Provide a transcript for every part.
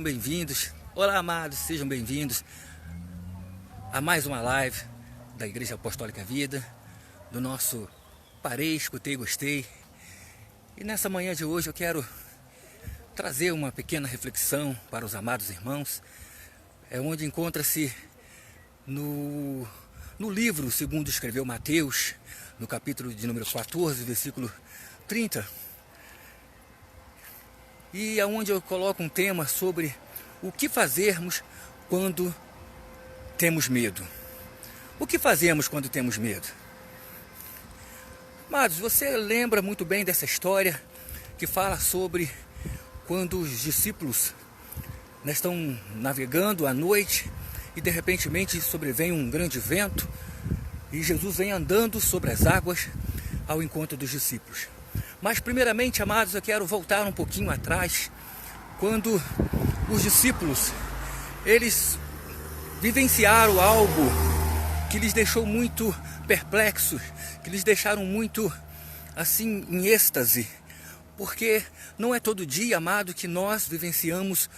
Bem-vindos, olá amados, sejam bem-vindos a mais uma live da Igreja Apostólica Vida, do nosso Parei, Escutei, Gostei. E nessa manhã de hoje eu quero trazer uma pequena reflexão para os amados irmãos, onde encontra-se no livro segundo escreveu Mateus, no capítulo de número 14, versículo 30. E aonde eu coloco um tema sobre o que fazermos quando temos medo. O que fazemos quando temos medo? Amados, você lembra muito bem dessa história que fala sobre quando os discípulos estão navegando à noite e de repente sobrevém um grande vento e Jesus vem andando sobre as águas ao encontro dos discípulos. Mas primeiramente, amados, eu quero voltar um pouquinho atrás, quando os discípulos, eles vivenciaram algo que lhes deixou muito perplexos, que lhes deixaram muito, assim, em êxtase, porque não é todo dia, amado, que nós vivenciamos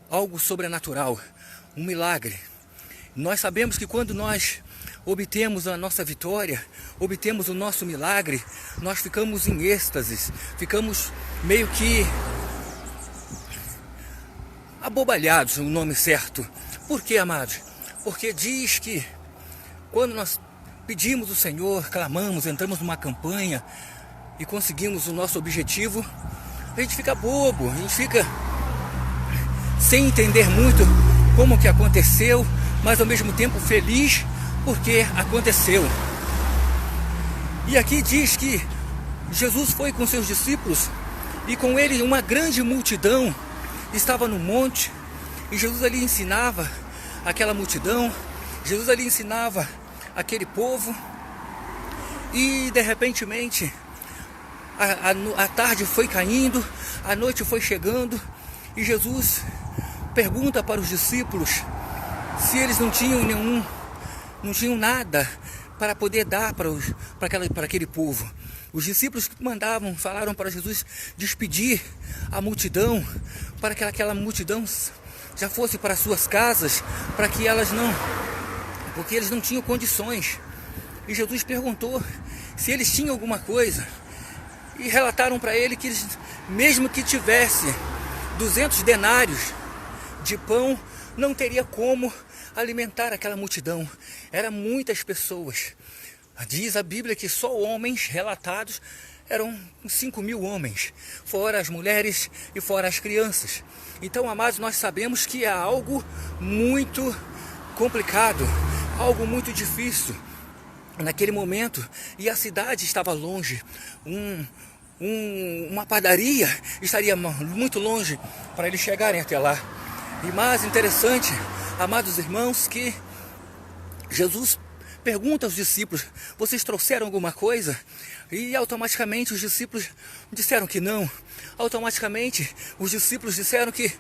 algo sobrenatural, um milagre. Nós sabemos que quando nós obtemos a nossa vitória, obtemos o nosso milagre, nós ficamos em êxtase, ficamos meio que abobalhados, o nome certo. Por quê, amados? Porque diz que quando nós pedimos ao Senhor, clamamos, entramos numa campanha e conseguimos o nosso objetivo, a gente fica bobo, a gente fica sem entender muito como que aconteceu, mas ao mesmo tempo feliz porque aconteceu. E aqui diz que Jesus foi com seus discípulos e com ele uma grande multidão estava no monte, e Jesus ali ensinava aquela multidão, Jesus ali ensinava aquele povo, e de repentemente a tarde foi caindo, a noite foi chegando, e Jesus pergunta para os discípulos se eles não tinham nada para poder dar para aquele povo. Os discípulos falaram para Jesus despedir a multidão, para que aquela multidão já fosse para suas casas, para que porque eles não tinham condições. E Jesus perguntou se eles tinham alguma coisa, e relataram para ele que eles, mesmo que tivesse 200 denários de pão, não teria como alimentar aquela multidão. Eram muitas pessoas. Diz a Bíblia que só homens relatados eram 5.000 homens, fora as mulheres e fora as crianças. Então, amados, nós sabemos que é algo muito complicado, algo muito difícil naquele momento, e a cidade estava longe, uma padaria estaria muito longe para eles chegarem até lá. E mais interessante, amados irmãos, que Jesus pergunta aos discípulos: vocês trouxeram alguma coisa? E automaticamente os discípulos disseram que não. Automaticamente os discípulos disseram que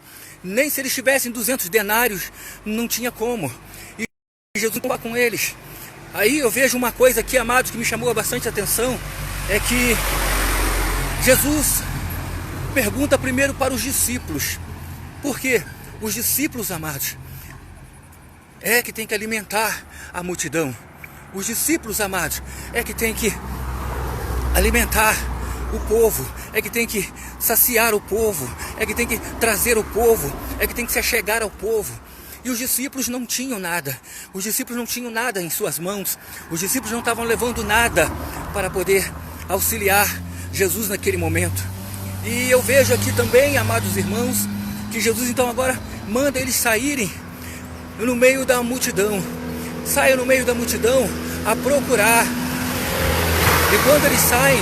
nem se eles tivessem 200 denários, não tinha como. E Jesus estava com eles. Aí eu vejo uma coisa aqui, amados, que me chamou bastante atenção, é que Jesus pergunta primeiro para os discípulos. Por quê? Os discípulos, amados, é que tem que alimentar a multidão. Os discípulos, amados, é que tem que alimentar o povo, é que tem que saciar o povo, é que tem que trazer o povo, é que tem que se achegar ao povo. E os discípulos não tinham nada, os discípulos não tinham nada em suas mãos, os discípulos não estavam levando nada para poder auxiliar Jesus naquele momento. E eu vejo aqui também, amados irmãos, que Jesus então agora manda eles saírem no meio da multidão. Saiam no meio da multidão a procurar. E quando eles saem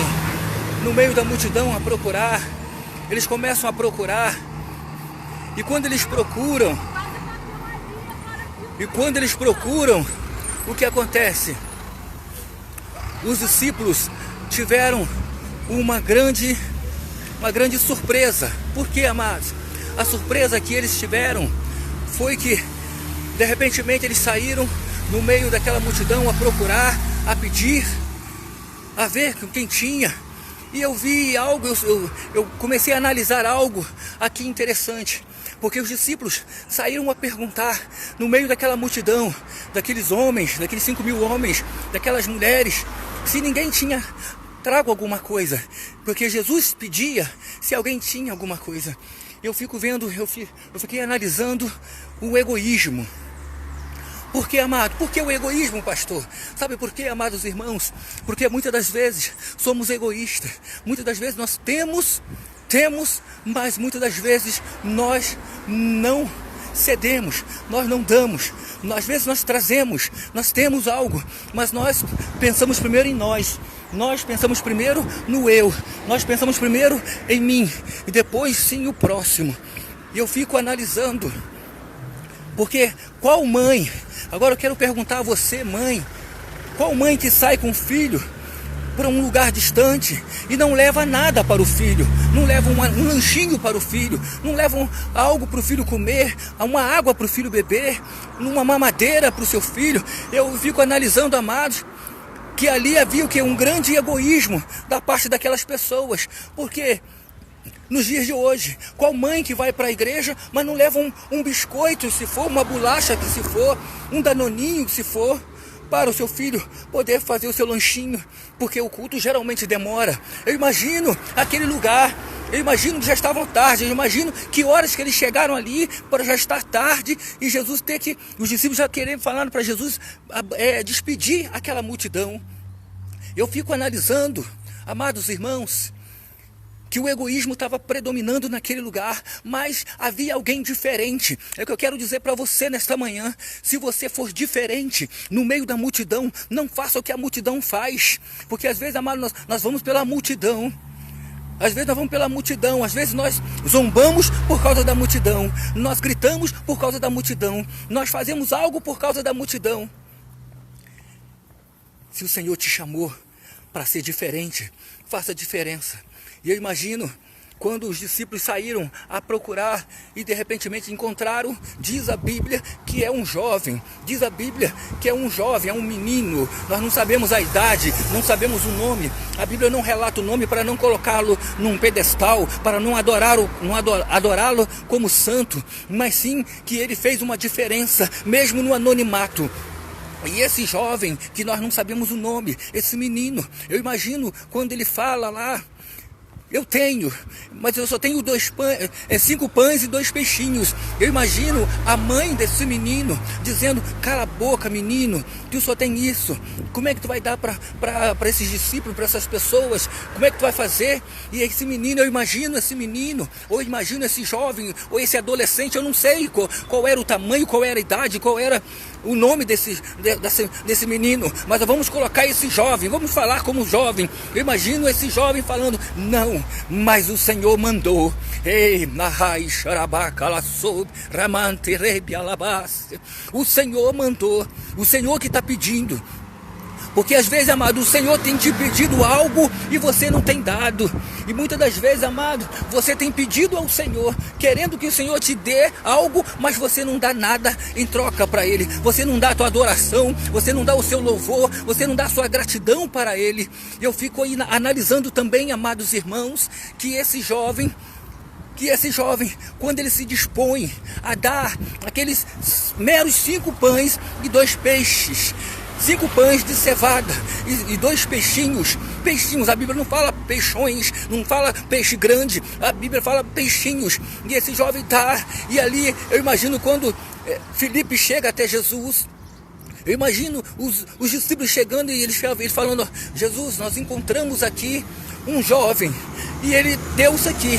no meio da multidão a procurar, eles começam a procurar. E quando eles procuram, o que acontece? Os discípulos tiveram uma grande surpresa. Por quê, amados? A surpresa que eles tiveram foi que de repente eles saíram no meio daquela multidão a procurar, a pedir, a ver quem tinha. E eu vi algo, eu comecei a analisar algo aqui interessante. Porque os discípulos saíram a perguntar no meio daquela multidão, daqueles homens, daqueles 5.000 homens, daquelas mulheres, se ninguém tinha trago alguma coisa, porque Jesus pedia se alguém tinha alguma coisa. Eu fico vendo, eu fiquei analisando o egoísmo. Por que, amado? Por que o egoísmo, pastor? Sabe por quê, amados irmãos? Porque muitas das vezes somos egoístas. Muitas das vezes nós temos, mas muitas das vezes nós não cedemos, nós não damos. Às vezes nós trazemos, nós temos algo, mas nós pensamos primeiro em nós. Nós pensamos primeiro no eu. Nós pensamos primeiro em mim e depois sim o próximo. E eu fico analisando. Porque qual mãe, agora eu quero perguntar a você, mãe, qual mãe que sai com o filho para um lugar distante e não leva nada para o filho, não leva um lanchinho para o filho, não leva algo para o filho comer, uma água para o filho beber, uma mamadeira para o seu filho? Eu fico analisando, amados, que ali havia o que? Um grande egoísmo da parte daquelas pessoas, porque nos dias de hoje, qual mãe que vai para a igreja, mas não leva um biscoito, se for, uma bolacha, que se for, um danoninho, se for, para o seu filho poder fazer o seu lanchinho, porque o culto geralmente demora. Eu imagino aquele lugar, eu imagino que já estavam tarde, eu imagino que horas que eles chegaram ali para já estar tarde e Jesus ter que, os discípulos já querendo falar para Jesus despedir aquela multidão. Eu fico analisando, amados irmãos, que o egoísmo estava predominando naquele lugar, mas havia alguém diferente. É o que eu quero dizer para você nesta manhã. Se você for diferente no meio da multidão, não faça o que a multidão faz, porque às vezes, amado, nós vamos pela multidão. Às vezes nós vamos pela multidão, às vezes nós zombamos por causa da multidão, nós gritamos por causa da multidão, nós fazemos algo por causa da multidão. Se o Senhor te chamou para ser diferente, faça a diferença. E eu imagino quando os discípulos saíram a procurar e de repente encontraram, diz a Bíblia que é um jovem, diz a Bíblia que é um jovem, é um menino. Nós não sabemos a idade, não sabemos o nome. A Bíblia não relata o nome para não colocá-lo num pedestal, para não adorá-lo como santo, mas sim que ele fez uma diferença, mesmo no anonimato. E esse jovem, que nós não sabemos o nome, esse menino, eu imagino quando ele fala lá, eu tenho, mas eu só tenho 5 pães e 2 peixinhos. Eu imagino a mãe desse menino dizendo, cala a boca, menino, tu só tem isso. Como é que tu vai dar para esses discípulos, para essas pessoas? Como é que tu vai fazer? E esse menino, eu imagino esse menino, ou imagino esse jovem, ou esse adolescente, eu não sei qual era o tamanho, qual era a idade, qual era o nome desse menino, mas vamos colocar esse jovem, vamos falar como jovem. Eu imagino esse jovem falando, não, mas o Senhor mandou. Ei, Mahai Xarabacalaçou, Ramante Rebi Alabaste. O Senhor mandou, o Senhor que está pedindo. Porque às vezes, amado, o Senhor tem te pedido algo e você não tem dado. E muitas das vezes, amado, você tem pedido ao Senhor, querendo que o Senhor te dê algo, mas você não dá nada em troca para Ele. Você não dá a tua adoração, você não dá o seu louvor, você não dá a sua gratidão para Ele. Eu fico aí analisando também, amados irmãos, que esse jovem, quando ele se dispõe a dar aqueles meros 5 pães e 2 peixes, 5 pães de cevada e 2 peixinhos. Peixinhos, a Bíblia não fala peixões, não fala peixe grande, a Bíblia fala peixinhos. E esse jovem está, e ali eu imagino quando Filipe chega até Jesus, eu imagino os discípulos chegando e eles falando, Jesus, nós encontramos aqui um jovem e ele deu isso aqui,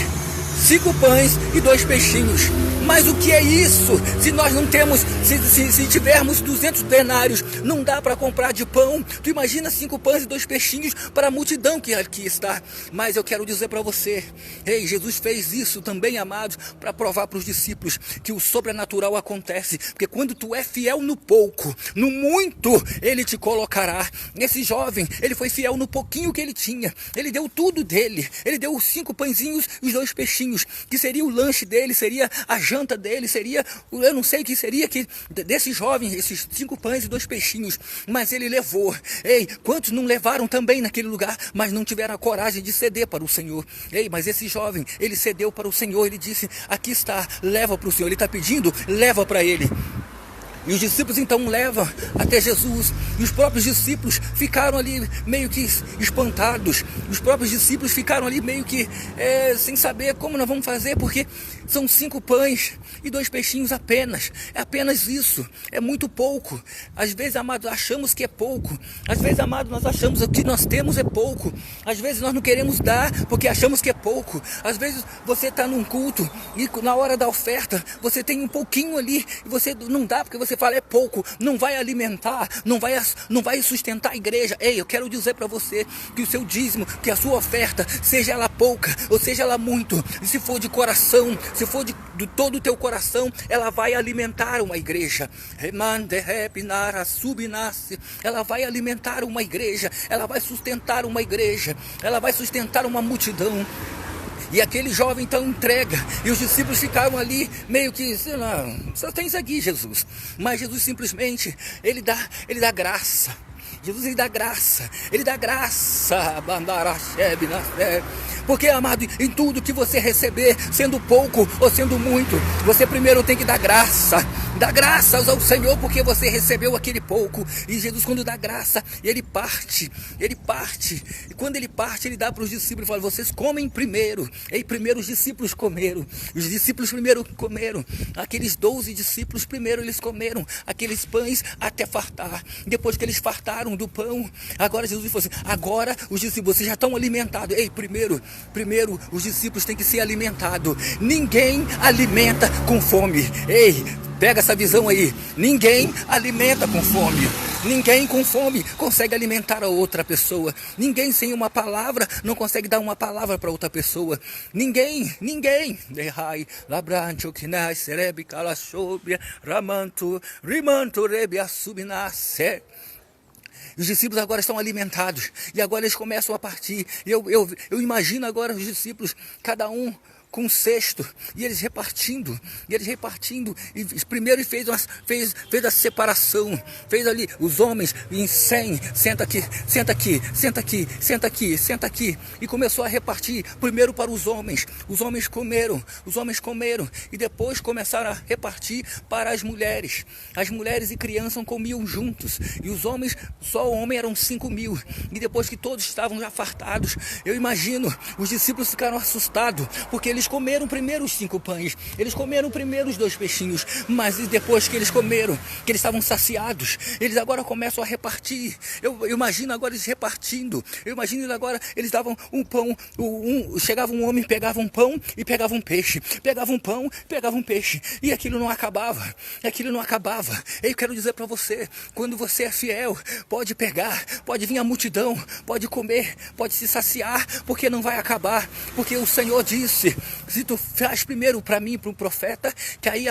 5 pães e 2 peixinhos. Mas o que é isso? Se nós não temos, se tivermos 200 denários, não dá para comprar de pão. Tu imagina 5 pães e 2 peixinhos para a multidão que aqui está. Mas eu quero dizer para você, ei, Jesus fez isso também, amados, para provar para os discípulos que o sobrenatural acontece. Porque quando tu é fiel no pouco, no muito, Ele te colocará. Esse jovem, ele foi fiel no pouquinho que ele tinha. Ele deu tudo dele. Ele deu os 5 pãezinhos e os 2 peixinhos. peixinhos, que seria o lanche dele, seria a janta dele, seria, eu não sei o que seria que desse jovem, esses 5 pães e 2 peixinhos, mas ele levou. Ei, quantos não levaram também naquele lugar, mas não tiveram a coragem de ceder para o Senhor? Ei, mas esse jovem, ele cedeu para o Senhor, ele disse, aqui está, leva para o Senhor. Ele está pedindo, leva para ele. E os discípulos então levam até Jesus. E os próprios discípulos ficaram ali meio que espantados. Os próprios discípulos ficaram ali meio que sem saber como nós vamos fazer, porque são 5 pães e 2 peixinhos apenas. É apenas isso. É muito pouco. Às vezes, amados, achamos que é pouco. Às vezes, amados, nós achamos que o que nós temos é pouco. Às vezes nós não queremos dar porque achamos que é pouco. Às vezes você está num culto e na hora da oferta você tem um pouquinho ali e você não dá porque você fala é pouco, não vai alimentar, não vai sustentar a igreja. Ei, eu quero dizer para você que o seu dízimo, que a sua oferta, seja ela pouca ou seja ela muito, e se for de coração, se for de todo o teu coração, ela vai alimentar uma igreja. Ela vai alimentar uma igreja, ela vai sustentar uma igreja, ela vai sustentar uma multidão. E aquele jovem então entrega, e os discípulos ficaram ali meio que, sei lá, só tem isso aqui, Jesus. Mas Jesus simplesmente, ele dá graça. Jesus, ele dá graça, porque, amado, em tudo que você receber, sendo pouco ou sendo muito, você primeiro tem que dar graças ao Senhor, porque você recebeu aquele pouco. E Jesus, quando dá graça, ele parte, e quando ele parte, ele dá para os discípulos, fala, vocês comem primeiro. E primeiro os discípulos comeram, aqueles 12 discípulos primeiro eles comeram aqueles pães até fartar. Depois que eles fartaram do pão, agora Jesus falou assim, agora os discípulos, vocês já estão alimentados. Ei, primeiro os discípulos têm que ser alimentados. Ninguém alimenta com fome. Ei, pega essa visão aí. Ninguém alimenta com fome. Ninguém com fome consegue alimentar a outra pessoa. Ninguém sem uma palavra não consegue dar uma palavra para outra pessoa. Ninguém. Os discípulos agora estão alimentados. E agora eles começam a partir. Eu imagino agora os discípulos, cada um com um cesto, e eles repartindo, e primeiro fez a separação, fez ali os homens em 100, senta aqui, e começou a repartir, primeiro para os homens comeram, e depois começaram a repartir para as mulheres e crianças comiam juntos, e os homens, só o homem eram 5.000, e depois que todos estavam já fartados, eu imagino, os discípulos ficaram assustados, porque eles comeram primeiro os 5 pães, eles comeram primeiro os 2 peixinhos, mas depois que eles comeram, que eles estavam saciados, eles agora começam a repartir. Eu imagino agora eles repartindo, agora eles davam um pão, chegava um homem, pegava um pão e pegava um peixe, e aquilo não acabava. Eu quero dizer para você, quando você é fiel, pode pegar, pode vir a multidão, pode comer, pode se saciar, porque não vai acabar, porque o Senhor disse, se tu faz primeiro para mim, para o profeta, que aí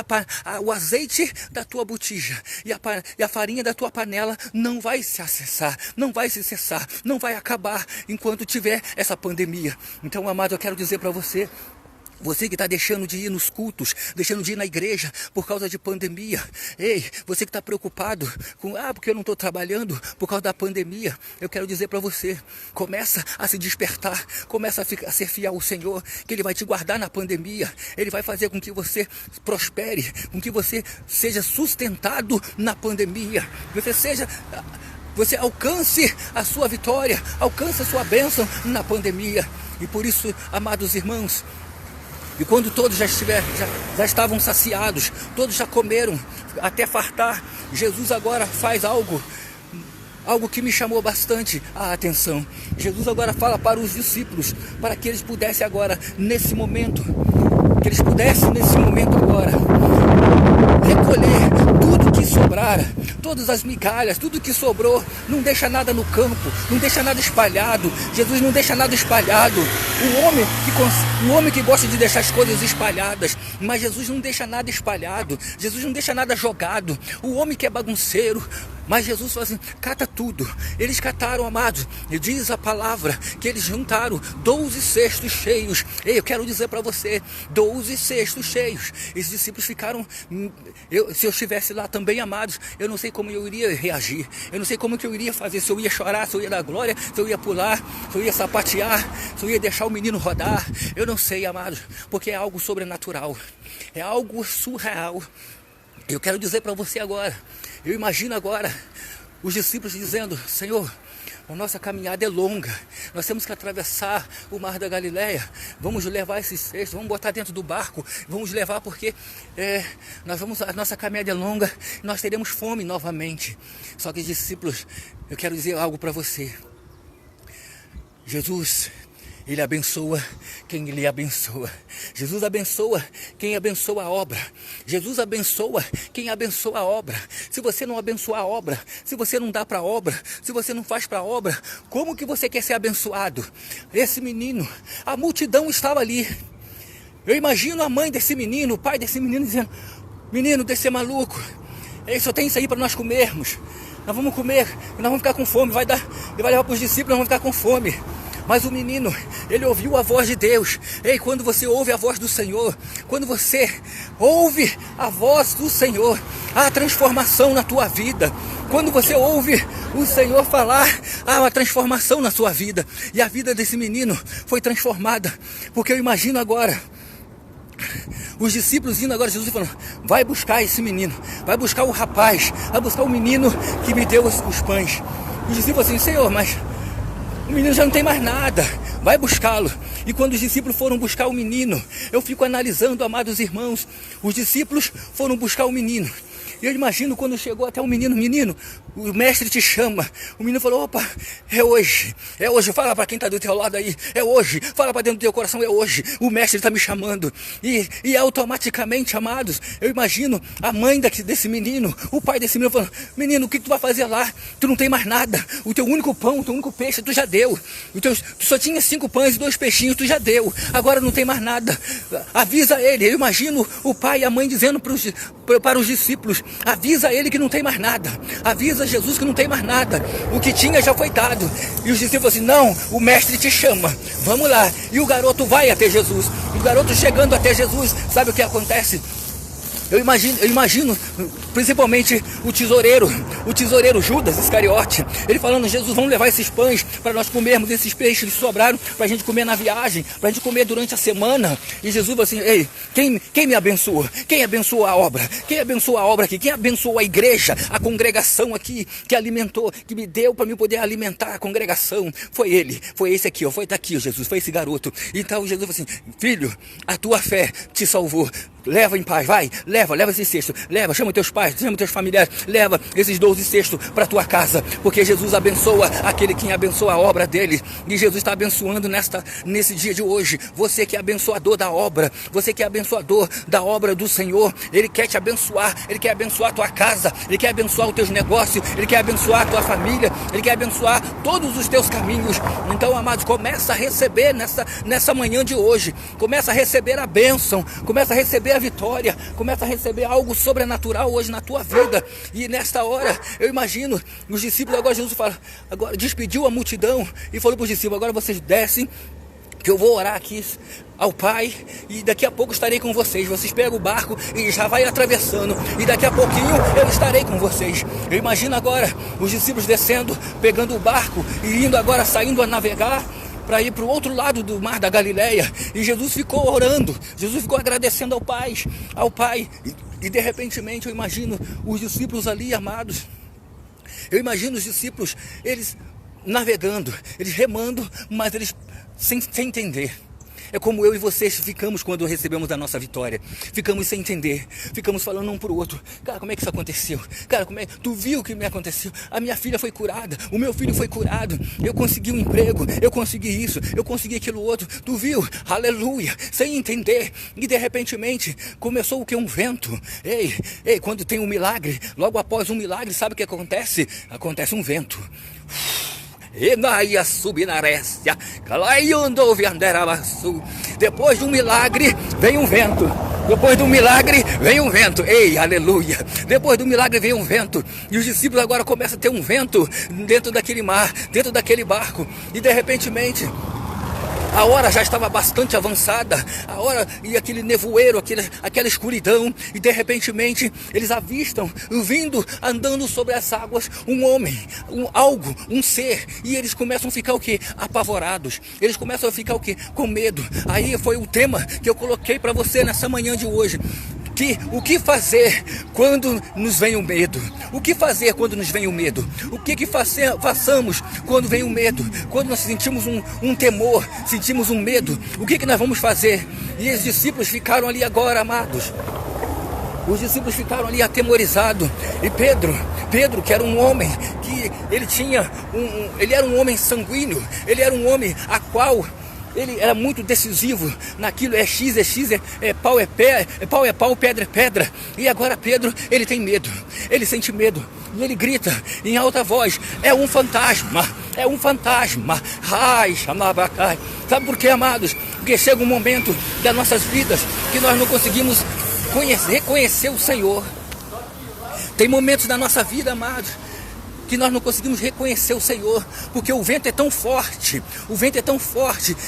o azeite da tua botija e a farinha da tua panela não vai se cessar, não vai acabar enquanto tiver essa pandemia. Então, amado, eu quero dizer para você, você que está deixando de ir nos cultos, deixando de ir na igreja por causa de pandemia. Ei, você que está preocupado com, porque eu não estou trabalhando por causa da pandemia. Eu quero dizer para você, começa a se despertar, começa a ser fiel ao Senhor, que Ele vai te guardar na pandemia. Ele vai fazer com que você prospere, com que você seja sustentado na pandemia. Você alcance a sua vitória, alcance a sua bênção na pandemia. E por isso, amados irmãos, e quando todos já estavam saciados, todos já comeram até fartar, Jesus agora faz algo que me chamou bastante a atenção. Jesus agora fala para os discípulos, para que eles pudessem agora, nesse momento agora, recolher tudo que sobrara, todas as migalhas, tudo que sobrou, não deixa nada no campo, não deixa nada espalhado. Jesus não deixa nada espalhado. O homem que gosta de deixar as coisas espalhadas, mas Jesus não deixa nada espalhado, Jesus não deixa nada jogado. O homem que é bagunceiro, Mas Jesus falou assim, cata tudo. Eles cataram, amados, e diz a palavra que eles juntaram 12 cestos cheios. Ei, eu quero dizer para você, 12 cestos cheios. Esses discípulos ficaram, se eu estivesse lá também, amados, eu não sei como eu iria reagir, eu não sei como que eu iria fazer, se eu ia chorar, se eu ia dar glória, se eu ia pular, se eu ia sapatear, se eu ia deixar o menino rodar, eu não sei, amados, porque é algo sobrenatural, é algo surreal. Eu quero dizer para você agora, eu imagino agora os discípulos dizendo, Senhor, a nossa caminhada é longa, nós temos que atravessar o mar da Galileia, vamos levar esses cestos, vamos botar dentro do barco, vamos levar porque a nossa caminhada é longa, nós teremos fome novamente. Só que discípulos, eu quero dizer algo para você, Jesus, Ele abençoa quem Ele abençoa. Jesus abençoa quem abençoa a obra. Jesus abençoa quem abençoa a obra. Se você não abençoar a obra, se você não dá para a obra, se você não faz para a obra, como que você quer ser abençoado? Esse menino, a multidão estava ali. Eu imagino a mãe desse menino, o pai desse menino dizendo, menino, desse ser maluco, só tem isso aí para nós comermos. Nós vamos comer, nós vamos ficar com fome, vai levar para os discípulos, nós vamos ficar com fome. Mas o menino, ele ouviu a voz de Deus. Ei, quando você ouve a voz do Senhor, quando você ouve a voz do Senhor, há transformação na tua vida. Quando você ouve o Senhor falar, há uma transformação na sua vida. E a vida desse menino foi transformada. Porque eu imagino agora os discípulos indo agora, Jesus falando, vai buscar esse menino, vai buscar o rapaz, vai buscar o menino que me deu os pães. Os discípulos assim, Senhor, mas o menino já não tem mais nada, vai buscá-lo. E quando os discípulos foram buscar o menino, eu fico analisando, amados irmãos, os discípulos foram buscar o menino. E eu imagino quando chegou até o menino, o mestre te chama. O menino falou, opa, é hoje, fala para quem está do teu lado aí, é hoje, fala para dentro do teu coração, é hoje, o mestre está me chamando. E automaticamente, amados, eu imagino a mãe desse menino, o pai desse menino falando, menino, o que tu vai fazer lá? Tu não tem mais nada, o teu único pão, o teu único peixe, tu já deu. Tu só tinha 5 pães e 2 peixinhos, tu já deu, agora não tem mais nada. Avisa ele. Eu imagino o pai e a mãe dizendo para os discípulos, avisa ele que não tem mais nada, avisa Jesus que não tem mais nada, o que tinha já foi dado. E os discípulos assim, não, o mestre te chama, vamos lá. E o garoto vai até Jesus, o garoto chegando até Jesus, sabe o que acontece? Eu imagino principalmente o tesoureiro Judas Iscariote, ele falando, Jesus, vamos levar esses pães para nós comermos, esses peixes que sobraram para a gente comer na viagem, para a gente comer durante a semana. E Jesus falou assim, ei, quem me abençoa? Quem abençoou a obra? Quem abençoou a obra aqui? Quem abençoou a igreja, a congregação aqui, que alimentou, que me deu para me poder alimentar a congregação? Foi ele, foi esse aqui, foi daqui, Jesus, foi esse garoto. Então Jesus falou assim, filho, a tua fé te salvou. Leva em paz, vai, leva esse cesto, chama teus pais, chama teus familiares, leva esses 12 cestos para tua casa, porque Jesus abençoa aquele que abençoa a obra dele, e Jesus está abençoando nesse dia de hoje, você que é abençoador da obra, você que é abençoador da obra do Senhor, Ele quer te abençoar, Ele quer abençoar a tua casa, Ele quer abençoar os teus negócios, Ele quer abençoar a tua família, Ele quer abençoar todos os teus caminhos. Então, amados, começa a receber nessa manhã de hoje, começa a receber a bênção, começa a receber a vitória, começa a receber algo sobrenatural hoje na tua vida. E nesta hora, eu imagino os discípulos, agora Jesus fala, agora despediu a multidão e falou para os discípulos, agora vocês descem, que eu vou orar aqui ao Pai, e daqui a pouco estarei com vocês. Vocês pegam o barco e já vai atravessando, e daqui a pouquinho eu estarei com vocês. Eu imagino agora os discípulos descendo, pegando o barco e indo agora, saindo a navegar para ir para o outro lado do mar da Galileia. E Jesus ficou orando, Jesus ficou agradecendo ao Pai. E de repentemente eu imagino os discípulos ali, amados. Eu imagino os discípulos, eles navegando, eles remando, mas eles sem entender. É como eu e vocês ficamos quando recebemos a nossa vitória. Ficamos sem entender. Ficamos falando um para o outro. Cara, como é que isso aconteceu? Cara, tu viu o que me aconteceu? A minha filha foi curada. O meu filho foi curado. Eu consegui um emprego. Eu consegui isso. Eu consegui aquilo outro. Tu viu? Aleluia. Sem entender. E de repentemente começou o que? Um vento. Ei, quando tem um milagre, logo após um milagre, sabe o que acontece? Acontece um vento. Depois de um milagre vem um vento. Depois do milagre vem um vento. Ei, aleluia. Depois do milagre vem um vento. E os discípulos agora começam a ter um vento dentro daquele mar, dentro daquele barco. E de repentemente, a hora já estava bastante avançada, a hora e aquele nevoeiro, aquela escuridão, e de repentemente eles avistam, vindo, andando sobre as águas, um homem, um ser, e eles começam a ficar o quê? Apavorados, eles começam a ficar o quê? Com medo. Aí foi o tema que eu coloquei para você nessa manhã de hoje. O que fazer quando nos vem o medo? O que fazer quando nos vem o medo? O que façamos quando vem o medo? Quando nós sentimos um temor, sentimos um medo, o que nós vamos fazer? E os discípulos ficaram ali agora, amados. Os discípulos ficaram ali atemorizados. E Pedro, que era um homem, que ele tinha ele era um homem sanguíneo, ele era um homem a qual ele era muito decisivo naquilo, é X, é pau, pau é pau, pedra é pedra. E agora Pedro, ele tem medo, ele sente medo, e ele grita em alta voz, é um fantasma, ai, chamabacai. Sabe por quê, amados? Porque chega um momento das nossas vidas que nós não conseguimos reconhecer o Senhor. Tem momentos da nossa vida, amados, que nós não conseguimos reconhecer o Senhor, porque o vento é tão forte,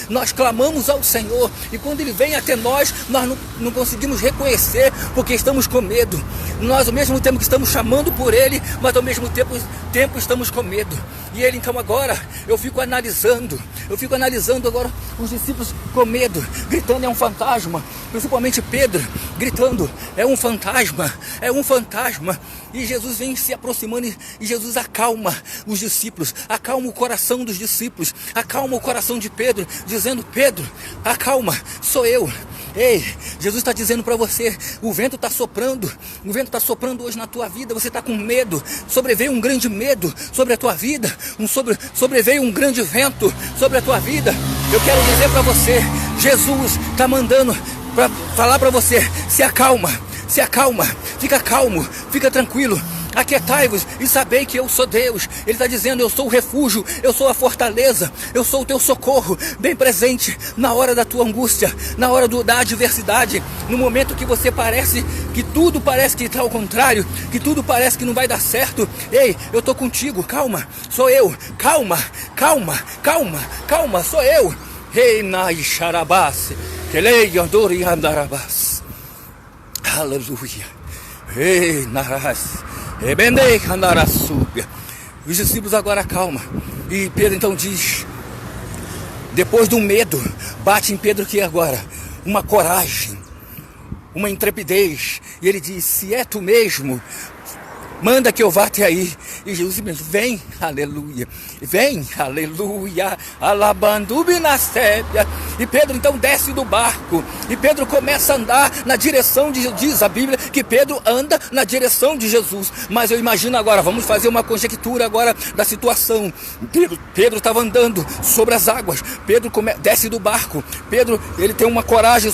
nós clamamos ao Senhor, e quando Ele vem até nós não conseguimos reconhecer, porque estamos com medo. Nós ao mesmo tempo que estamos chamando por Ele, mas ao mesmo tempo estamos com medo. E Ele então agora, eu fico analisando agora os discípulos com medo, gritando, é um fantasma, principalmente Pedro, gritando, é um fantasma, e Jesus vem se aproximando, e Jesus acalma os discípulos, acalma o coração dos discípulos, acalma o coração de Pedro, dizendo, Pedro, acalma, sou eu. Ei, Jesus está dizendo para você, o vento está soprando hoje na tua vida, você está com medo, sobreveio um grande medo sobre a tua vida, sobreveio um grande vento sobre a tua vida. Eu quero dizer para você, Jesus está mandando para falar para você, se acalma, fica calmo, fica tranquilo. Aquietai-vos e sabei que eu sou Deus. Ele está dizendo, eu sou o refúgio, eu sou a fortaleza, eu sou o teu socorro, bem presente na hora da tua angústia, na hora da adversidade, no momento que você parece, que tudo parece que está ao contrário, que tudo parece que não vai dar certo. Ei, eu estou contigo, calma, sou eu, calma, sou eu. Ei, Nai Xarabás, Kelei Andori Andarabás. Aleluia. Ei, Narás. Os discípulos agora calma. E Pedro então diz, depois do medo, bate em Pedro que agora uma coragem, uma intrepidez. E ele diz, se é tu mesmo, manda que eu vá até aí. E Jesus simplesmente, vem, aleluia, alabandubi na sépia. E Pedro então desce do barco, e Pedro começa a andar na direção diz a Bíblia, que Pedro anda na direção de Jesus. Mas eu imagino agora, vamos fazer uma conjectura agora da situação. Pedro estava andando sobre as águas, Pedro desce do barco, Pedro, ele tem uma coragem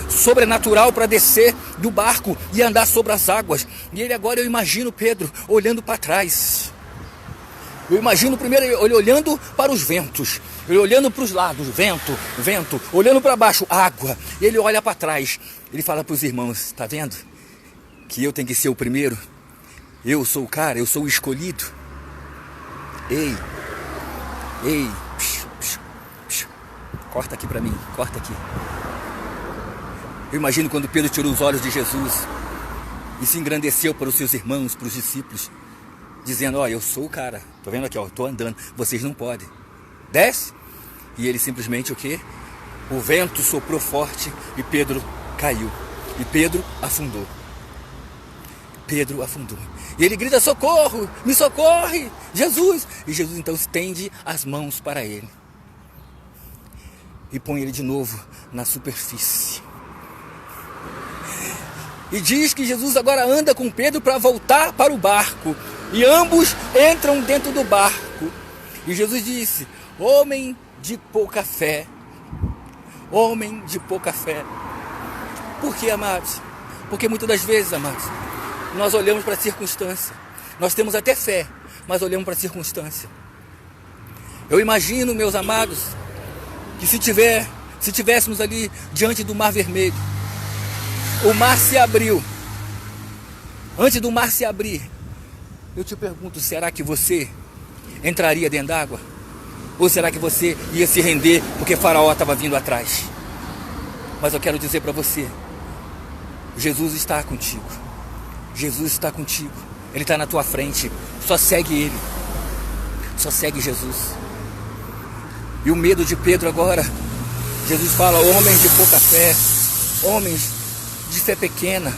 sobrenatural para descer do barco e andar sobre as águas. E ele agora, eu imagino Pedro olhando para trás. Eu imagino primeiro ele olhando para os ventos, ele olhando para os lados, vento, olhando para baixo, água. E ele olha para trás, ele fala para os irmãos, está vendo? Que eu tenho que ser o primeiro, eu sou o cara, eu sou o escolhido. Ei, corta aqui para mim, corta aqui. Eu imagino quando Pedro tirou os olhos de Jesus e se engrandeceu para os seus irmãos, para os discípulos, dizendo, ó, eu sou o cara, tô vendo aqui, ó, tô andando, vocês não podem, desce. E ele simplesmente o quê? O vento soprou forte e Pedro caiu, e Pedro afundou. E ele grita, socorro, me socorre, Jesus. E Jesus então estende as mãos para ele e põe ele de novo na superfície. E diz que Jesus agora anda com Pedro para voltar para o barco. E ambos entram dentro do barco. E Jesus disse, homem de pouca fé. Por que, amados? Porque muitas das vezes, amados, nós olhamos para a circunstância. Nós temos até fé, mas olhamos para a circunstância. Eu imagino, meus amados, que se tivéssemos ali diante do Mar Vermelho, o mar se abriu. Antes do mar se abrir, eu te pergunto, será que você entraria dentro d'água? Ou será que você ia se render porque Faraó estava vindo atrás? Mas eu quero dizer para você, Jesus está contigo. Jesus está contigo. Ele está na tua frente. Só segue Ele. Só segue Jesus. E o medo de Pedro agora, Jesus fala, homens de pouca fé, homens de fé pequena,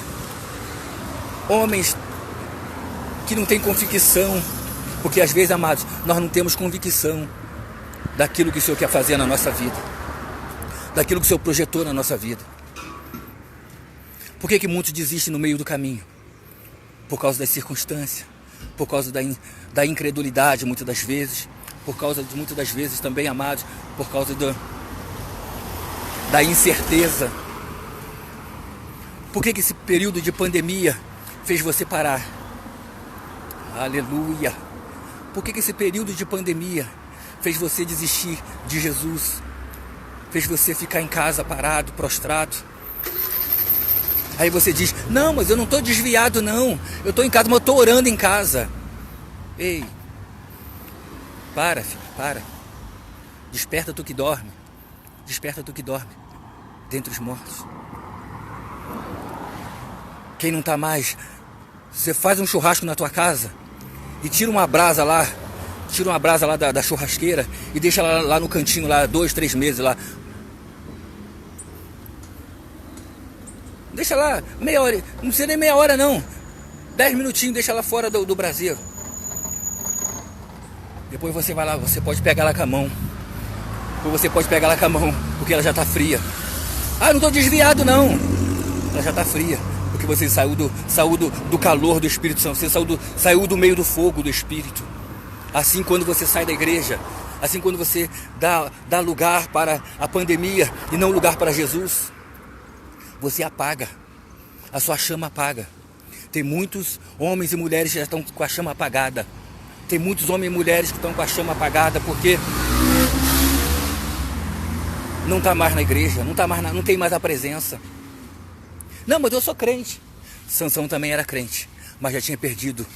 homens que não têm convicção, porque às vezes, amados, nós não temos convicção daquilo que o Senhor quer fazer na nossa vida, daquilo que o Senhor projetou na nossa vida. Por que muitos desistem no meio do caminho? Por causa das circunstâncias, por causa da incredulidade, muitas das vezes, por causa de muitas das vezes também, amados, por causa da incerteza. Por que esse período de pandemia fez você parar? Aleluia! Por que esse período de pandemia fez você desistir de Jesus? Fez você ficar em casa parado, prostrado? Aí você diz, não, mas eu não estou desviado não, eu estou em casa, mas eu estou orando em casa. Ei, para filho, para. Desperta tu que dorme, desperta tu que dorme, dentre os mortos. Quem não está mais, você faz um churrasco na tua casa e tira uma brasa lá da churrasqueira e deixa ela lá no cantinho, lá 2, 3 meses lá. Deixa lá meia hora, não precisa nem meia hora não, 10 minutinhos, deixa ela fora do braseiro. Depois você vai lá, você pode pegar ela com a mão. Depois você pode pegar ela com a mão, porque ela já está fria. Ah, não estou desviado não, ela já está fria. Porque você saiu do calor do Espírito Santo, você saiu do meio do fogo do Espírito. Assim, quando você sai da igreja, assim, quando você dá lugar para a pandemia e não lugar para Jesus, você apaga, a sua chama apaga. Tem muitos homens e mulheres que já estão com a chama apagada. Tem muitos homens e mulheres que estão com a chama apagada porque não está mais na igreja, não tem mais a presença. Não, mas eu sou crente. Sansão também era crente, mas já tinha perdido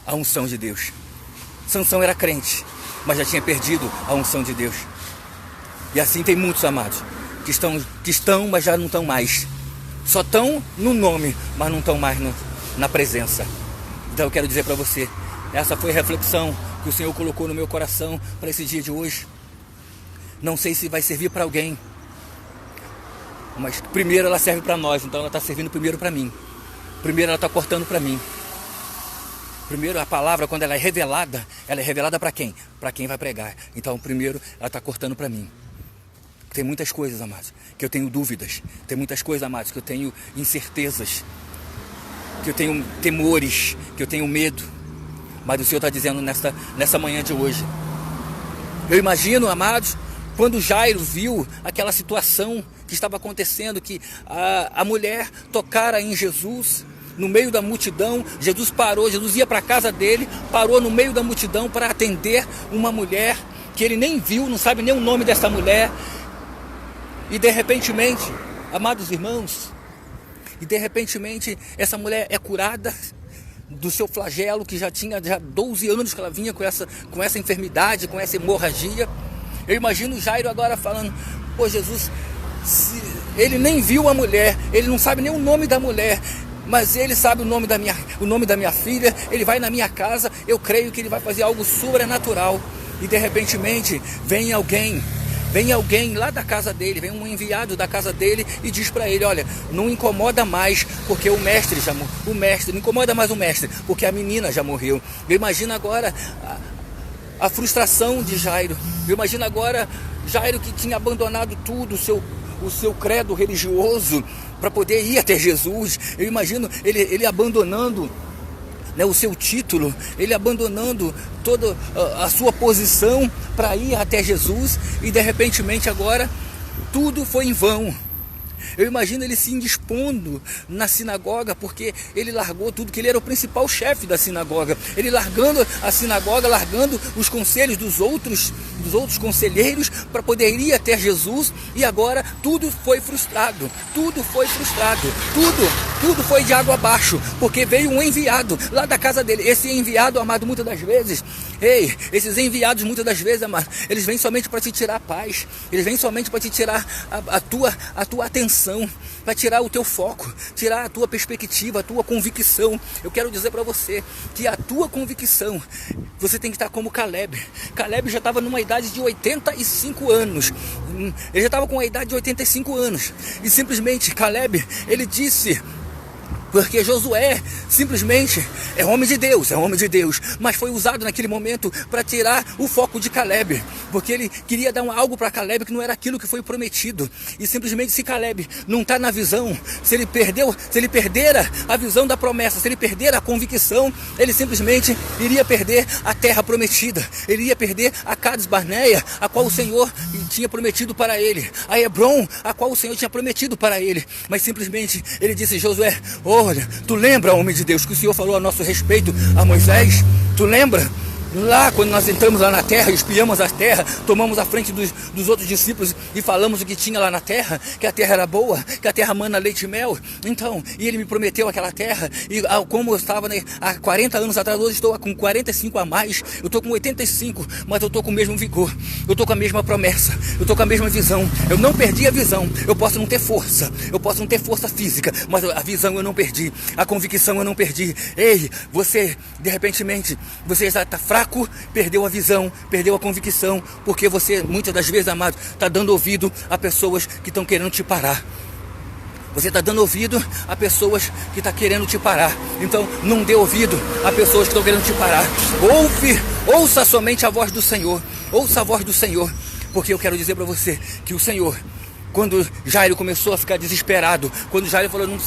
a unção de Deus. Sansão era crente, mas já tinha perdido a unção de Deus. E assim tem muitos, amados, que estão, mas já não estão mais. Só estão no nome, mas não estão mais na presença. Então eu quero dizer para você, essa foi a reflexão que o Senhor colocou no meu coração para esse dia de hoje. Não sei se vai servir para alguém, mas primeiro ela serve para nós, então ela está servindo primeiro para mim. Primeiro ela está cortando para mim. Primeiro a palavra, quando ela é revelada para quem? Para quem vai pregar. Então primeiro ela está cortando para mim. Tem muitas coisas, amados, que eu tenho dúvidas. Tem muitas coisas, amados, que eu tenho incertezas, que eu tenho temores, que eu tenho medo. Mas o Senhor está dizendo nessa manhã de hoje. Eu imagino, amados, quando Jairo viu aquela situação que estava acontecendo, que a mulher tocara em Jesus, no meio da multidão, Jesus parou, Jesus ia para a casa dele, parou no meio da multidão para atender uma mulher que ele nem viu, não sabe nem o nome dessa mulher, e de repentemente, amados irmãos, essa mulher é curada do seu flagelo, que já tinha 12 anos que ela vinha com essa enfermidade, com essa hemorragia. Eu imagino Jairo agora falando, pô Jesus, ele nem viu a mulher, ele não sabe nem o nome da mulher, mas ele sabe o nome da minha filha, ele vai na minha casa, eu creio que ele vai fazer algo sobrenatural. E de repentemente vem alguém lá da casa dele, vem um enviado da casa dele e diz para ele, olha, não incomoda mais, porque o mestre não incomoda mais o mestre, porque a menina já morreu. Eu imagino agora a frustração de Jairo. Eu imagino agora Jairo, que tinha abandonado tudo, o seu credo religioso, para poder ir até Jesus. Eu imagino ele abandonando, né, o seu título, ele abandonando toda a sua posição para ir até Jesus, e de repentemente agora tudo foi em vão. Eu imagino ele se indispondo na sinagoga, porque ele largou tudo, que ele era o principal chefe da sinagoga. Ele largando a sinagoga, largando os conselhos dos outros conselheiros para poder ir até Jesus, e agora tudo foi frustrado, tudo foi de água abaixo, porque veio um enviado lá da casa dele. Esse enviado, amado, muitas das vezes, esses enviados muitas das vezes, amado, eles vêm somente para te tirar a paz, eles vêm somente para te tirar a tua atenção, para tirar o teu foco, tirar a tua perspectiva, a tua convicção. Eu quero dizer para você que a tua convicção, você tem que estar como Caleb. Caleb já estava numa idade de 85 anos, ele já estava com a idade de 85 anos, e simplesmente Caleb, ele disse, porque Josué simplesmente é homem de Deus, mas foi usado naquele momento para tirar o foco de Caleb, porque ele queria dar algo para Caleb que não era aquilo que foi prometido. E simplesmente, se Caleb não está na visão, se ele perder a visão da promessa, se ele perder a convicção, ele simplesmente iria perder a terra prometida, ele iria perder a Cades Barneia, a qual o Senhor tinha prometido para ele, a Hebron, a qual o Senhor tinha prometido para ele. Mas simplesmente ele disse: Josué, olha, tu lembra, homem de Deus, que o Senhor falou a nosso respeito a Moisés? Tu lembra? Lá, quando nós entramos lá na terra, espiamos a terra, tomamos a frente dos outros discípulos e falamos o que tinha lá na terra, que a terra era boa, que a terra mana leite e mel. Então, e ele me prometeu aquela terra, e como eu estava, né, há 40 anos atrás, hoje estou com 45 a mais, eu estou com 85, mas eu estou com o mesmo vigor, eu estou com a mesma promessa, eu estou com a mesma visão, eu não perdi a visão. Eu posso não ter força, eu posso não ter força física, mas a visão eu não perdi, a convicção eu não perdi. Ei, você, de repentemente, você já está fraco, perdeu a visão, perdeu a convicção, porque você, muitas das vezes, amado, está dando ouvido a pessoas que estão querendo te parar. Você está dando ouvido a pessoas que estão querendo te parar. Então, não dê ouvido a pessoas que estão querendo te parar. Ouça somente a voz do Senhor. Ouça a voz do Senhor. Porque eu quero dizer para você que o Senhor, quando Jairo começou a ficar desesperado, quando Jairo falou, não,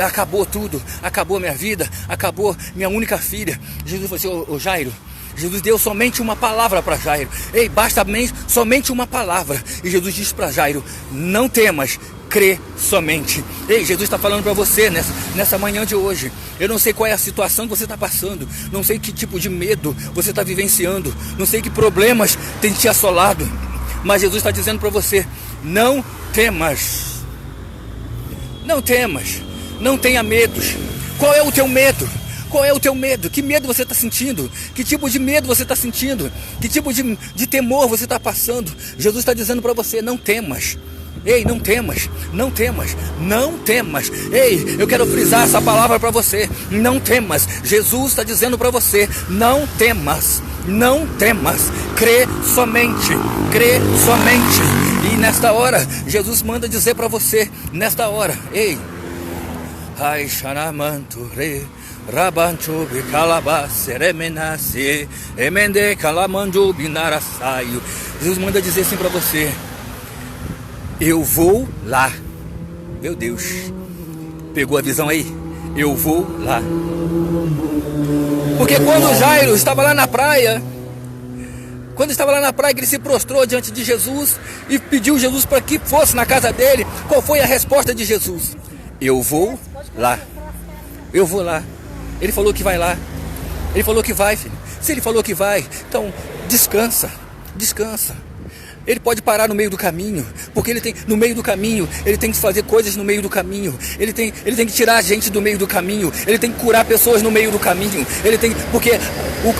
acabou tudo, acabou minha vida, acabou minha única filha, Jesus falou assim: ô Jairo, Jesus deu somente uma palavra para Jairo. Ei, basta somente uma palavra. E Jesus disse para Jairo: não temas, crê somente. Ei, Jesus está falando para você nessa manhã de hoje. Eu não sei qual é a situação que você está passando, não sei que tipo de medo você está vivenciando, não sei que problemas tem te assolado, mas Jesus está dizendo para você: não temas. Não temas, não tenha medos. Qual é o teu medo? Qual é o teu medo? Que medo você está sentindo? Que tipo de medo você está sentindo? Que tipo de temor você está passando? Jesus está dizendo para você: não temas. Ei, não temas, não temas, não temas. Ei, eu quero frisar essa palavra para você: não temas. Jesus está dizendo para você: não temas, não temas. Crê somente, crê somente. E nesta hora, Jesus manda dizer para você, nesta hora: ei, ai, xaramanto, re. Rabancho bicalaba seremenase emende calamanjo binarasaio. Jesus manda dizer assim para você: eu vou lá. Meu Deus, pegou a visão aí? Eu vou lá. Porque quando Jairo estava lá na praia, que ele se prostrou diante de Jesus e pediu Jesus para que fosse na casa dele, qual foi a resposta de Jesus? Eu vou lá. Eu vou lá. Ele falou que vai lá. Ele falou que vai, filho. Se ele falou que vai, então descansa. Descansa. Ele pode parar no meio do caminho, porque no meio do caminho, ele tem que fazer coisas no meio do caminho. Ele tem que tirar a gente do meio do caminho. Ele tem que curar pessoas no meio do caminho. Porque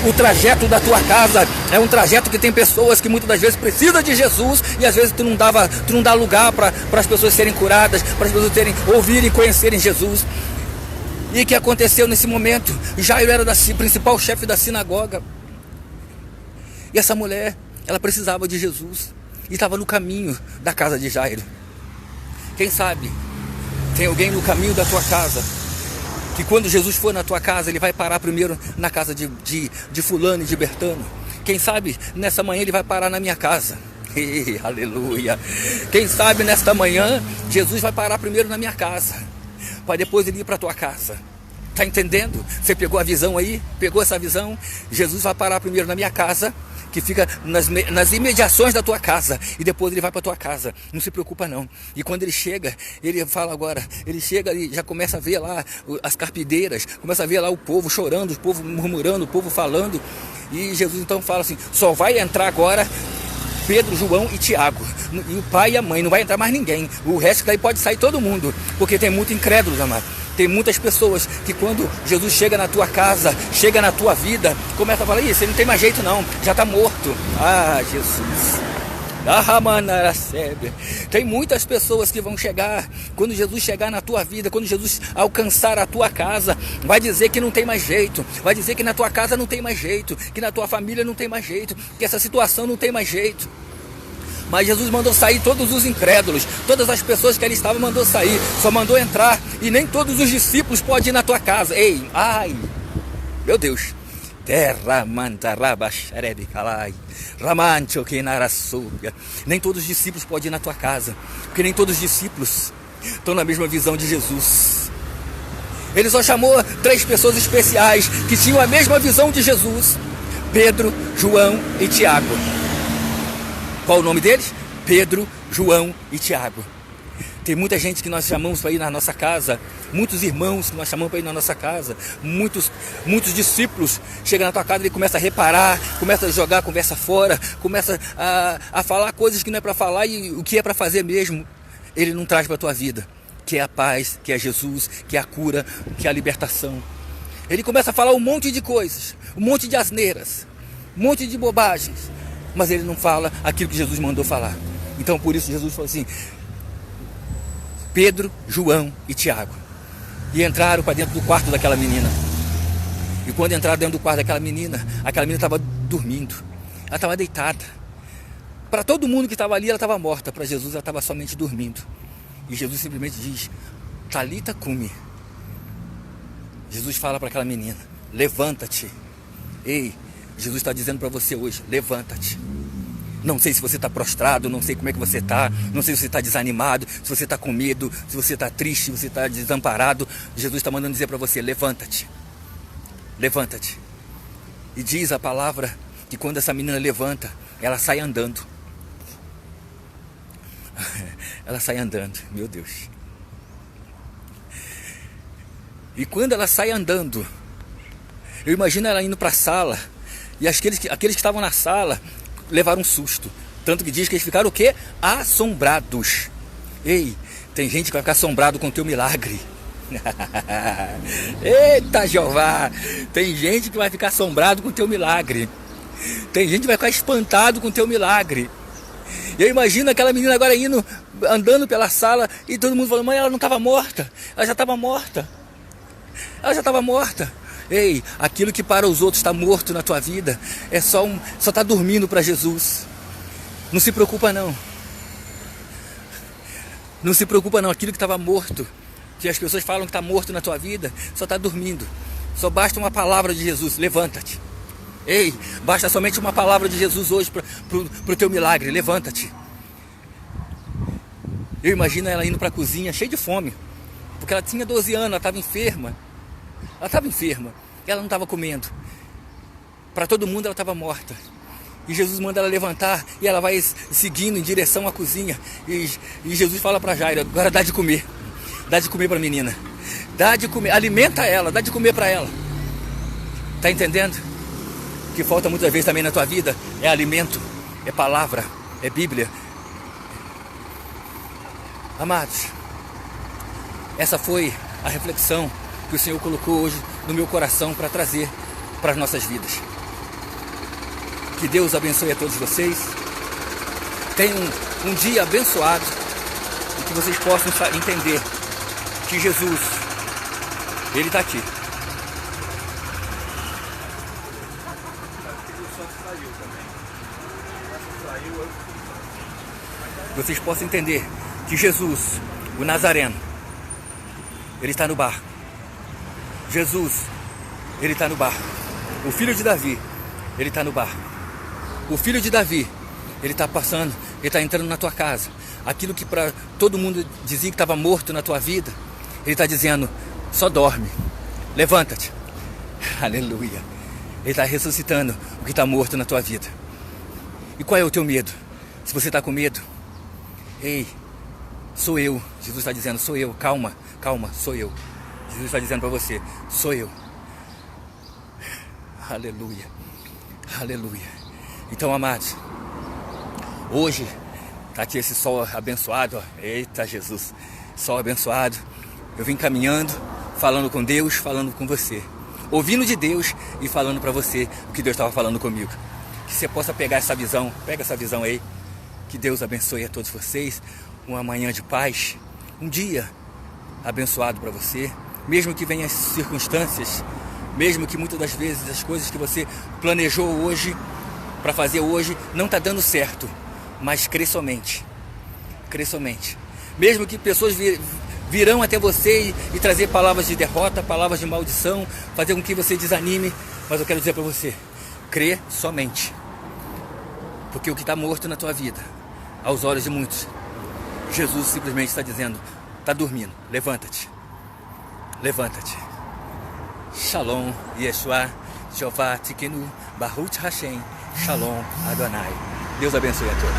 o trajeto da tua casa é um trajeto que tem pessoas que muitas das vezes precisam de Jesus, e às vezes tu não dá lugar para as pessoas serem curadas, para as pessoas ouvirem e conhecerem Jesus. E o que aconteceu nesse momento? Jairo era principal chefe da sinagoga. E essa mulher, ela precisava de Jesus. E estava no caminho da casa de Jairo. Quem sabe tem alguém no caminho da tua casa, que quando Jesus for na tua casa, ele vai parar primeiro na casa de fulano e de Bertano. Quem sabe nessa manhã ele vai parar na minha casa. Aleluia. Quem sabe nesta manhã Jesus vai parar primeiro na minha casa, para depois ele ir para a tua casa. Está entendendo? Você pegou a visão aí? Pegou essa visão? Jesus vai parar primeiro na minha casa, que fica nas imediações da tua casa, e depois ele vai para tua casa. Não se preocupa não. E quando ele chega, ele fala agora, ele chega e já começa a ver lá as carpideiras, começa a ver lá o povo chorando, o povo murmurando, o povo falando. E Jesus então fala assim: só vai entrar agora Pedro, João e Tiago, e o pai e a mãe, não vai entrar mais ninguém. O resto daí pode sair todo mundo, porque tem muito incrédulos, amado. Tem muitas pessoas que quando Jesus chega na tua casa, chega na tua vida, começa a falar: ih, você não tem mais jeito não, já está morto. Ah, Jesus. Tem muitas pessoas que vão chegar, quando Jesus chegar na tua vida, quando Jesus alcançar a tua casa, vai dizer que não tem mais jeito, vai dizer que na tua casa não tem mais jeito, que na tua família não tem mais jeito, que essa situação não tem mais jeito. Mas Jesus mandou sair todos os incrédulos, todas as pessoas que ali estavam mandou sair, só mandou entrar, e nem todos os discípulos podem ir na tua casa. Ei, ai, meu Deus. Nem todos os discípulos podem ir na tua casa, porque nem todos os discípulos estão na mesma visão de Jesus. Ele só chamou 3 pessoas especiais que tinham a mesma visão de Jesus: Pedro, João e Tiago. Qual o nome deles? Pedro, João e Tiago. Tem muita gente que nós chamamos para ir na nossa casa, muitos irmãos que nós chamamos para ir na nossa casa, muitos discípulos. Chega na tua casa, ele começa a reparar, começa a jogar a conversa fora, começa a falar coisas que não é para falar e o que é para fazer mesmo, ele não traz para a tua vida, que é a paz, que é Jesus, que é a cura, que é a libertação. Ele começa a falar um monte de coisas, um monte de asneiras, um monte de bobagens, mas ele não fala aquilo que Jesus mandou falar. Então por isso Jesus falou assim: Pedro, João e Tiago. E entraram para dentro do quarto daquela menina. E quando entraram dentro do quarto daquela menina estava dormindo. Ela estava deitada. Para todo mundo que estava ali, ela estava morta. Para Jesus, ela estava somente dormindo. E Jesus simplesmente diz: Talita cumi. Jesus fala para aquela menina: levanta-te. Ei, Jesus está dizendo para você hoje: levanta-te. Não sei se você está prostrado, não sei como é que você está, não sei se você está desanimado, se você está com medo, se você está triste, se você está desamparado. Jesus está mandando dizer para você: levanta-te, levanta-te. E diz a palavra que quando essa menina levanta, ela sai andando. Ela sai andando, meu Deus. E quando ela sai andando, eu imagino ela indo para a sala, e aqueles que estavam na sala levaram um susto. Tanto que diz que eles ficaram o quê? Assombrados. Ei, tem gente que vai ficar assombrado com o teu milagre. Eita, Jeová! Tem gente que vai ficar assombrado com o teu milagre. Tem gente que vai ficar espantado com o teu milagre. Eu imagino aquela menina agora andando pela sala, e todo mundo falando: mãe, ela não estava morta. Ela já estava morta. Ela já estava morta. Ei, aquilo que para os outros está morto na tua vida é só está dormindo para Jesus. Não se preocupa não. Não se preocupa não. Aquilo que estava morto, que as pessoas falam que está morto na tua vida, só está dormindo. Só basta uma palavra de Jesus: levanta-te. Ei, basta somente uma palavra de Jesus hoje para o teu milagre: levanta-te. Eu imagino ela indo para a cozinha cheia de fome, porque ela tinha 12 anos, ela estava enferma. Ela estava enferma, ela não estava comendo. Para todo mundo ela estava morta. E Jesus manda ela levantar, e ela vai seguindo em direção à cozinha. E Jesus fala para Jairo: agora dá de comer. Dá de comer para a menina. Dá de comer, alimenta ela, dá de comer para ela. Está entendendo? O que falta muitas vezes também na tua vida é alimento, é palavra, é Bíblia. Amados, essa foi a reflexão que o Senhor colocou hoje no meu coração para trazer para as nossas vidas. Que Deus abençoe a todos vocês. Tenham um dia abençoado, e que vocês possam entender que Jesus, Ele está aqui. Vocês possam entender que Jesus, o Nazareno, Ele está no barco. Jesus, Ele está no barco. O filho de Davi, Ele está no barco. O filho de Davi, Ele está passando, Ele está entrando na tua casa. Aquilo que para todo mundo dizia que estava morto na tua vida, Ele está dizendo: só dorme, levanta-te. Aleluia. Ele está ressuscitando o que está morto na tua vida. E qual é o teu medo? Se você está com medo, ei, sou eu. Jesus está dizendo, sou eu. Calma, calma, sou eu. Jesus está dizendo para você, sou eu. Aleluia, aleluia. Então, amados, hoje tá aqui esse sol abençoado, ó. Eita Jesus, sol abençoado. Eu vim caminhando, falando com Deus, falando com você, ouvindo de Deus e falando para você o que Deus estava falando comigo. Que você possa pegar essa visão, pega essa visão aí. Que Deus abençoe a todos vocês. Uma manhã de paz, um dia abençoado para você. Mesmo que venham as circunstâncias, mesmo que muitas das vezes as coisas que você planejou hoje, para fazer hoje, não está dando certo. Mas crê somente. Crê somente. Mesmo que pessoas virão até você e trazer palavras de derrota, palavras de maldição, fazer com que você desanime. Mas eu quero dizer para você, crê somente. Porque o que está morto na tua vida, aos olhos de muitos, Jesus simplesmente está dizendo, está dormindo, levanta-te. Levanta-te. Shalom, Yeshua, Jeová, Tikenu, Baruch Hashem, Shalom, Adonai. Deus abençoe a todos.